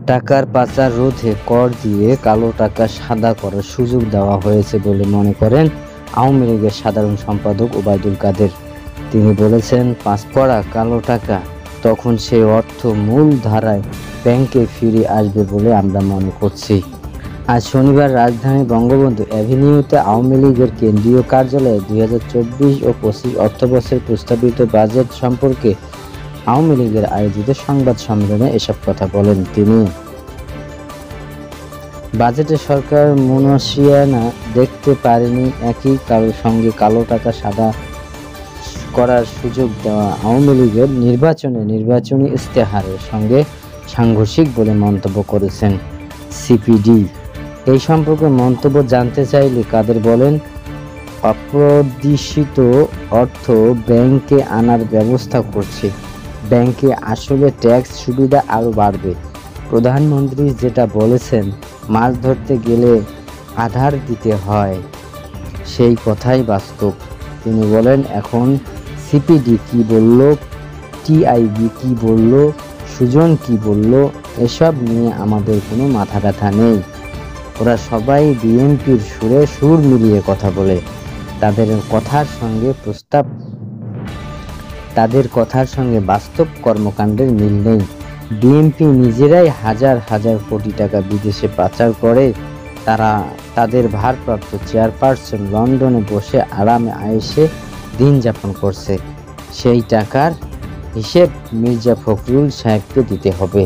টাকার পাচার রোধে কর দিয়ে কালো টাকা সাদা করার সুযোগ দেওয়া হয়েছে বলে মনে করেন আওয়ামী লীগের সাধারণ সম্পাদক ওবায়দুল কাদের। তিনি বলেছেন, পাঁচ পড়া কালো টাকা তখন সেই অর্থ মূল ধারায় ব্যাংকে ফিরে আসবে বলে আমরা মনে করছি। আজ শনিবার রাজধানী বঙ্গবন্ধু অ্যাভিনিউতে আওয়ামী লীগের কেন্দ্রীয় কার্যালয়ে 2024 ও 25 অর্থবছরের প্রস্তাবিত বাজেট সম্পর্কে আওয়ামী লীগের আয়োজিত সংবাদ সম্মেলনে এসব কথা বলেন তিনি। বাজেটে সরকার মুনাশিয়ানা দেখতে পারেনি, একই কারোর সঙ্গে কালো টাকা সাদা করার সুযোগ দেওয়া আওয়ামী লীগের নির্বাচনী ইশতেহারের সঙ্গে সাংঘর্ষিক বলে মন্তব্য করেছেন সিপিডি। এই সম্পর্কে মন্তব্য জানতে চাইলে কাদের বলেন, অপ্রদিশিত অর্থ ব্যাংকে আনার ব্যবস্থা করছে, ব্যাংকে আসলে ট্যাক্স সুবিধা আরও বাড়বে। প্রধানমন্ত্রী যেটা বলেছেন, মাছ ধরতে গেলে আধার দিতে হয়, সেই কথাই বাস্তব। তিনি বলেন, এখন সিপিডি কি বলল, টিআইবি কি বলল, সুজন কি বলল, এসব নিয়ে আমাদের কোনো মাথা ব্যথা নেই। ওরা সবাই বিএনপির সুরে সুর মিলিয়ে কথা বলে, তাদের কথার সঙ্গে বাস্তব কর্মকাণ্ডের মিল নেই। বিএনপি নিজেরাই হাজার হাজার কোটি টাকা বিদেশে পাচার করে, তাদের ভারপ্রাপ্ত চেয়ারপারসন লন্ডনে বসে আরামে আয়েশে দিন যাপন করছে। সেই টাকার হিসেব মির্জা ফখরুল সাহেবকে দিতে হবে।